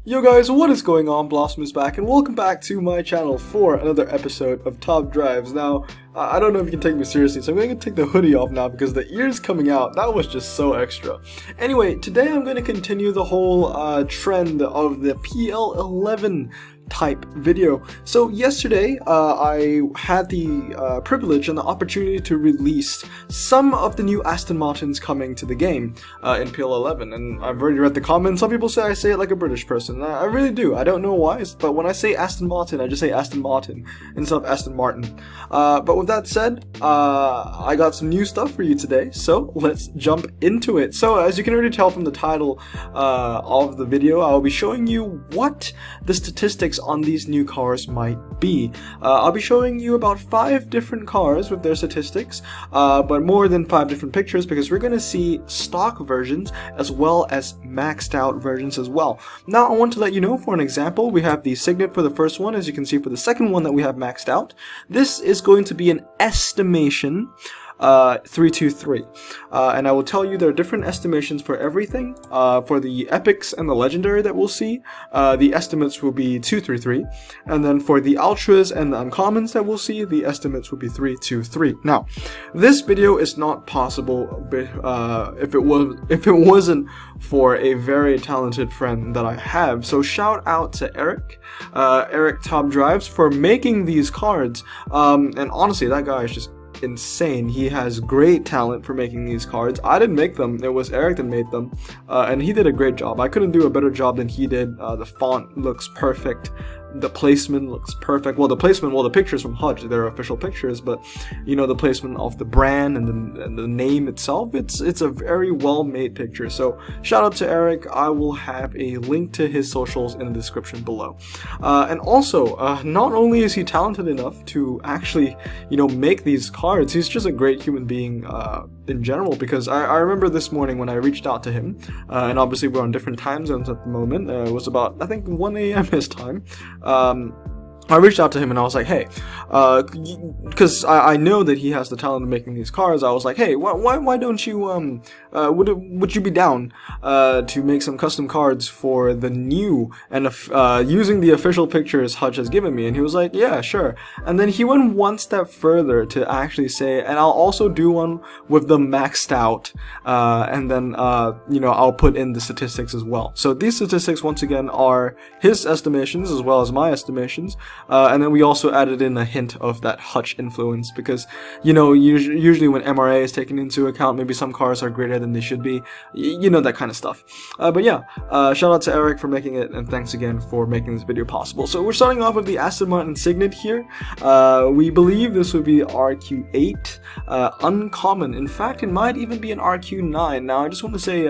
Yo guys, what is going on? Blossom is back, and welcome back to my channel for another episode of Top Drives. Now, I don't know if you can take me seriously, so I'm going to take the hoodie off now because the ears coming out, that was just so extra. Anyway, today I'm going to continue the whole trend of the PL11 type video. So yesterday I had the privilege and the opportunity to release some of the new Aston Martins coming to the game in PL11, and I've already read the comments. Some people say I say it like a British person. I really do. I don't know why, but when I say Aston Martin, I just say Aston Martin instead of Aston Martin. But with that said, I got some new stuff for you today, so let's jump into it. So as you can already tell from the title of the video, I'll be showing you what the statistics on these new cars might be. I'll be showing you about 5 different cars with their statistics, but more than 5 different pictures, because we're going to see stock versions as well as maxed out versions as well. Now I want to let you know, for an example, we have the Cygnet for the first one. As you can see, for the second one that we have maxed out, this is going to be an estimation 323, and I will tell you there are different estimations for everything. For the epics and the legendary that we'll see, the estimates will be 233, and then for the ultras and the uncommons that we'll see, the estimates will be 323. Now, this video is not possible if it wasn't for a very talented friend that I have. So shout out to AiRic Top Drives for making these cards. And honestly, that guy is just insane. He has great talent for making these cards. I didn't make them, it was Eric that made them, and he did a great job. I couldn't do a better job than he did. The font looks perfect, the placement looks perfect. Well, the pictures from Hutch, they're official pictures, but you know, the placement of the brand and the name itself, it's a very well made picture. So shout out to Eric. I will have a link to his socials in the description below. And also, not only is he talented enough to actually, you know, make these cards, he's just a great human being in general, because I remember this morning when I reached out to him, and obviously we're on different time zones at the moment. It was about, I think, 1 a.m. his time. I reached out to him and I was like, hey, because I know that he has the talent of making these cards. I was like, hey, why don't you, would you be down to make some custom cards for the new, and using the official pictures Hutch has given me? And he was like, yeah, sure. And then he went one step further to actually say, and I'll also do one with the maxed out, and then, you know, I'll put in the statistics as well. So these statistics, once again, are his estimations as well as my estimations. And then we also added in a hint of that Hutch influence, because, you know, usually when MRA is taken into account, maybe some cars are greater than they should be, you know, that kind of stuff. But yeah, shout out to Eric for making it, and thanks again for making this video possible. So we're starting off with the Aston Martin Cygnet here. We believe this would be RQ8, uncommon. In fact, it might even be an RQ9. Now, I just want to say,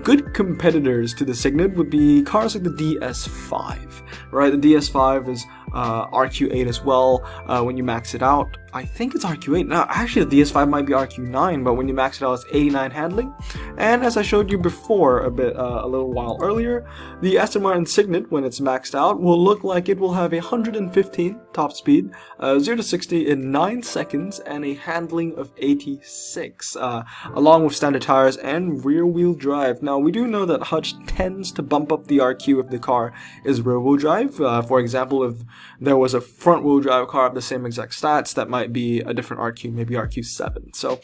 good competitors to the Cygnet would be cars like the DS5, right? The DS5 is RQ8 as well. When you max it out, I think it's RQ8. Now, actually, the DS5 might be RQ9, but when you max it out, it's 89 handling. And as I showed you before a little while earlier, the Aston Martin Cygnet, when it's maxed out, will look like it will have 115 top speed, 0 to 60 in 9 seconds, and a handling of 86, along with standard tires and rear-wheel drive. Now, we do know that Hutch tends to bump up the RQ if the car is rear-wheel drive. For example, if there was a front-wheel drive car of the same exact stats, that might be a different RQ, maybe RQ7. So,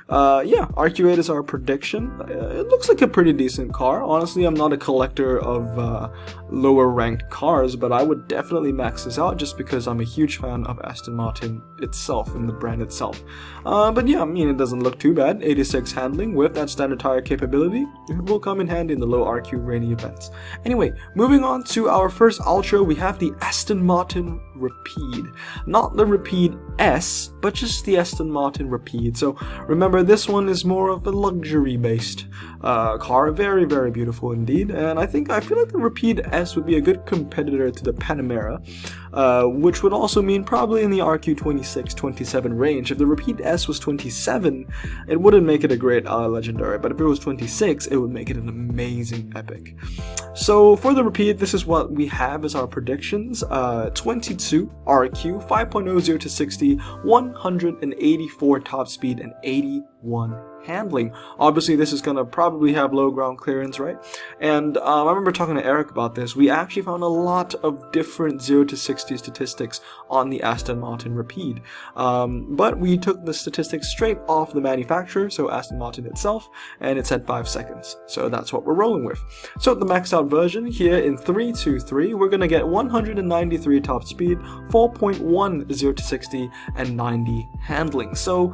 yeah, RQ8 is our prediction. It looks like a pretty decent car. Honestly, I'm not a collector of lower-ranked cars, but I would definitely max this out just because I'm a huge fan of Aston Martin itself and the brand itself. But yeah, I mean, it doesn't look too bad. 86 handling with that standard tire capability. It will come in handy in the low RQ rainy events. Anyway, moving on to our first Ultra, we have the Aston Martin Rapide. Not the Rapide S, but just the Aston Martin Rapide. So remember, this one is more of a luxury-based car. Very, very beautiful indeed. And I feel like the Rapide S would be a good competitor to the Panamera, which would also mean probably in the RQ 26-27 range. If the Rapide S was 27, it wouldn't make it a great legendary, but if it was 26, it would make it an amazing epic. So for the Rapide, this is what we have as our predictions. 22 RQ, 5.0 0 to 60, 184 top speed, and 80 handling. Obviously, this is going to probably have low ground clearance, right? And I remember talking to Eric about this. We actually found a lot of different 0 to 60 statistics on the Aston Martin Rapide. But we took the statistics straight off the manufacturer, so Aston Martin itself, and it said 5 seconds. So that's what we're rolling with. So the maxed out version here in 323, we're going to get 193 top speed, 4.1 0 to 60, and 90 handling. So,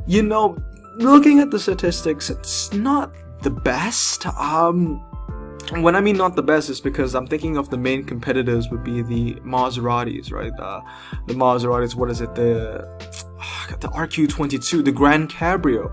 you know, looking at the statistics, it's not the best. When I mean not the best is because I'm thinking of the main competitors would be the Maseratis, right? The Maseratis, what is it? The RQ22, the Grand Cabrio,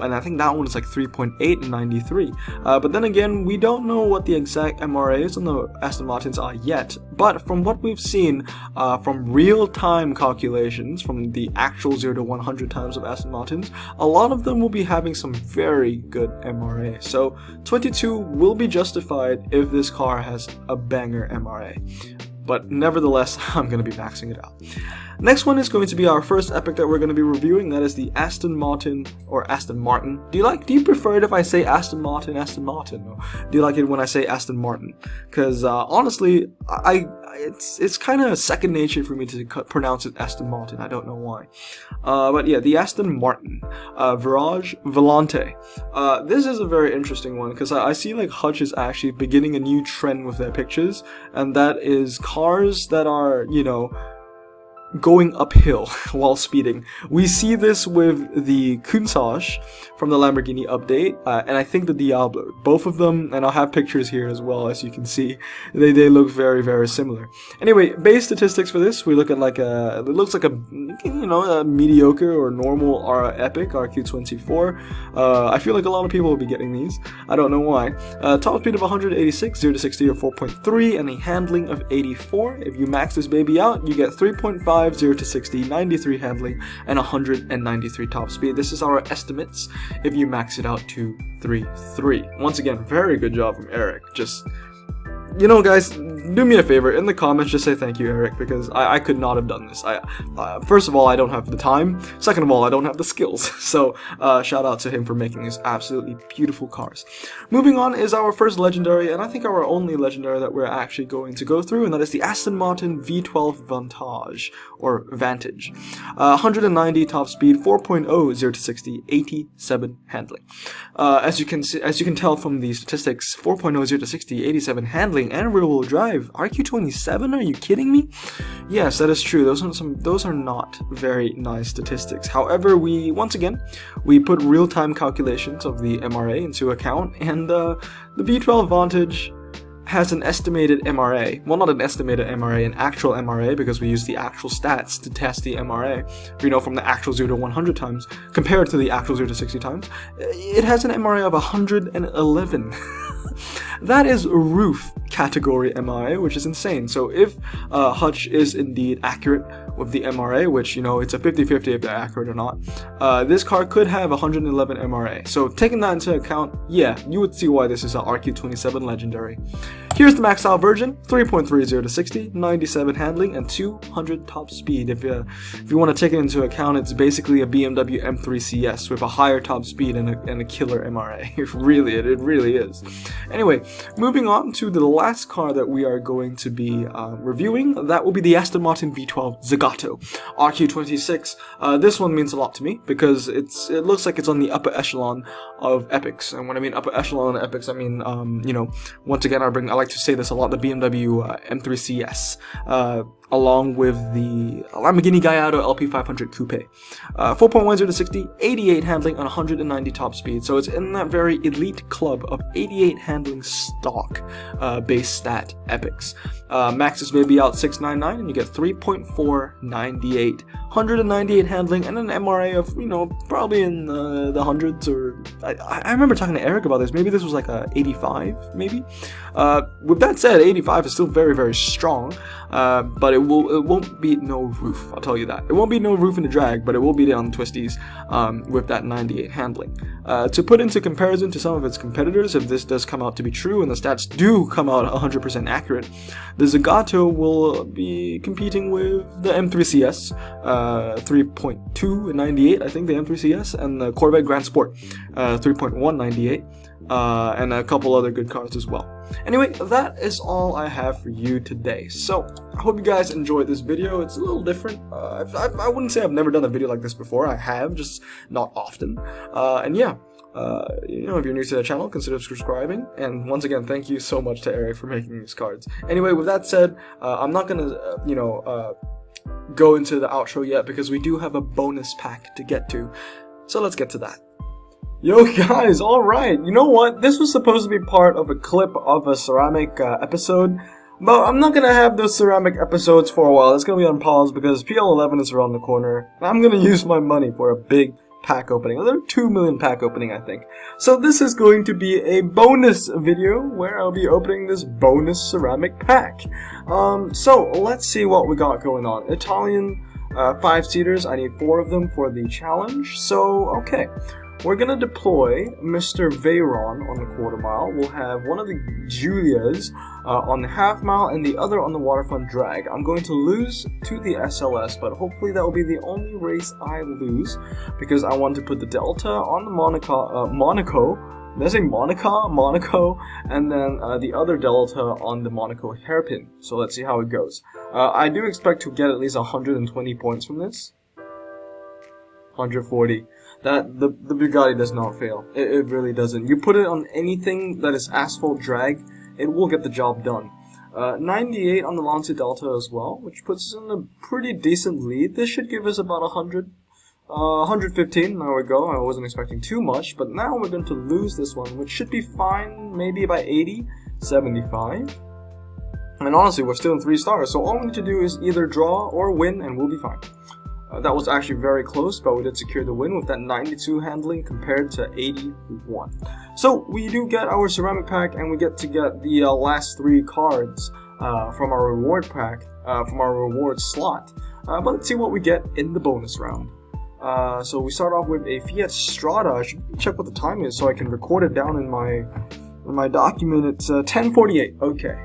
and I think that one is like 3.8 and 93. But then again, we don't know what the exact MRAs on the Aston Martins are yet. But from what we've seen, from real-time calculations, from the actual 0 to 100 times of Aston Martins, a lot of them will be having some very good MRA. So 22 will be justified if this car has a banger MRA. But nevertheless, I'm going to be maxing it out. Next one is going to be our first epic that we're going to be reviewing. That is the Aston Martin, or Aston Martin. Do you prefer it if I say Aston Martin, or do you like it when I say Aston Martin? Because honestly, it's kind of second nature for me to pronounce it Aston Martin. I don't know why. But yeah, the Aston Martin, Virage, Volante. This is a very interesting one because I see like Hutch is actually beginning a new trend with their pictures, and that is cars that are, you know, going uphill while speeding. We see this with the Countach from the Lamborghini update, and I think the Diablo. Both of them, and I'll have pictures here as well, as you can see. They look very, very similar. Anyway, base statistics for this, we look at like it looks like a, you know, a mediocre or normal epic RQ24. I feel like a lot of people will be getting these. I don't know why. Top speed of 186, 0 to 60 or 4.3, and a handling of 84. If you max this baby out, you get 3.5, 0 to 60, 93 handling, and 193 top speed. This is our estimates if you max it out to 3.3. Once again, very good job from Eric. Just, you know, guys, do me a favor, in the comments just say thank you, Eric, because I could not have done this. First of all, I don't have the time. Second of all, I don't have the skills. So shout out to him for making these absolutely beautiful cars. Moving on is our first legendary, and I think our only legendary that we're actually going to go through, and that is the Aston Martin V12 Vantage, or Vantage. 190 top speed, 4.0, 0 to 60, 87 handling. As you can tell from the statistics, 4.0, 0 to 60, 87 handling, and rear-wheel drive. RQ27? Are you kidding me? Yes, that is true. Those are not very nice statistics. However, once again put real-time calculations of the MRA into account, and the V12 Vantage has an estimated MRA. Well, not an estimated MRA, an actual MRA, because we use the actual stats to test the MRA. You know, from the actual 0 to 100 times compared to the actual 0 to 60 times. It has an MRA of 111. That is roof category MRA, which is insane. So if Hutch is indeed accurate with the MRA, which, you know, it's a 50-50 if they're accurate or not, this car could have 111 MRA. So taking that into account, yeah, you would see why this is an RQ27 legendary. Here's the maxed out version, 3.30 to 60, 97 handling, and 200 top speed. If you want to take it into account, it's basically a BMW M3 CS with a higher top speed and a killer MRA. It really is. Anyway, moving on to the last car that we are going to be reviewing, that will be the Aston Martin V12 Zagato, RQ26. This one means a lot to me because it looks like it's on the upper echelon of epics, and when I mean upper echelon of epics, I mean you know, once again I like to say this a lot, the BMW M3 CS, along with the Lamborghini Gallardo LP500 Coupe. 4.10 to 60, 88 handling, and 190 top speed. So it's in that very elite club of 88 handling stock base stat epics. Maxes maybe out 699, and you get 3.498. 198 handling, and an MRA of, you know, probably in the hundreds, or I remember talking to Eric about this. Maybe this was like a 85, maybe. With that said, 85 is still very, very strong, but it won't beat no roof. I'll tell you that. It won't beat no roof in the drag, but it will beat it on the twisties with that 98 handling. To put into comparison to some of its competitors, if this does come out to be true and the stats do come out 100% accurate, the Zagato will be competing with the M3CS 3.2 and 98, I think, the M3CS, and the Corvette Grand Sport 3.1 98. And a couple other good cars as well. Anyway, that is all I have for you today. So, I hope you guys enjoyed this video. It's a little different. I wouldn't say I've never done a video like this before. I have, just not often. And yeah, you know, if you're new to the channel, consider subscribing. And once again, thank you so much to AiRic for making these cards. Anyway, with that said, I'm not gonna, go into the outro yet because we do have a bonus pack to get to. So let's get to that. Yo guys, alright, you know what, this was supposed to be part of a clip of a ceramic episode, but I'm not gonna have those ceramic episodes for a while. It's gonna be on pause because PL11 is around the corner. I'm gonna use my money for a big pack opening, another 2 million pack opening, I think. So this is going to be a bonus video where I'll be opening this bonus ceramic pack. So let's see what we got going on. Italian 5-seaters, I need 4 of them for the challenge, so okay. We're gonna deploy Mr. Veyron on the quarter mile. We'll have one of the Julias on the half mile and the other on the waterfront drag. I'm going to lose to the SLS, but hopefully that will be the only race I lose because I want to put the Delta on the Monaco. Did I say Monaco, and then the other Delta on the Monaco hairpin. So let's see how it goes. I do expect to get at least 120 points from this. 140. That the Bugatti does not fail. It really doesn't. You put it on anything that is asphalt drag, it will get the job done. 98 on the Volante Delta as well, which puts us in a pretty decent lead. This should give us about 100. 115, there we go. I wasn't expecting too much, but now we're going to lose this one, which should be fine, maybe by 80, 75. And honestly, we're still in 3 stars, so all we need to do is either draw or win, and we'll be fine. That was actually very close, but we did secure the win with that 92 handling compared to 81. So we do get our ceramic pack, and we get to get the last 3 cards from our reward pack, from our reward slot. But let's see what we get in the bonus round. So we start off with a Fiat Strada. I should check what the time is so I can record it down in my document. It's 10:48. Okay.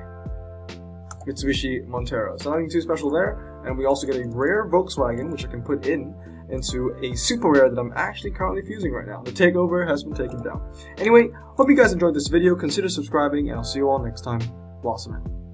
Mitsubishi Montero. So nothing too special there. And we also get a rare Volkswagen, which I can put into a super rare that I'm actually currently fusing right now. The takeover has been taken down. Anyway, hope you guys enjoyed this video. Consider subscribing, and I'll see you all next time. Blossom out.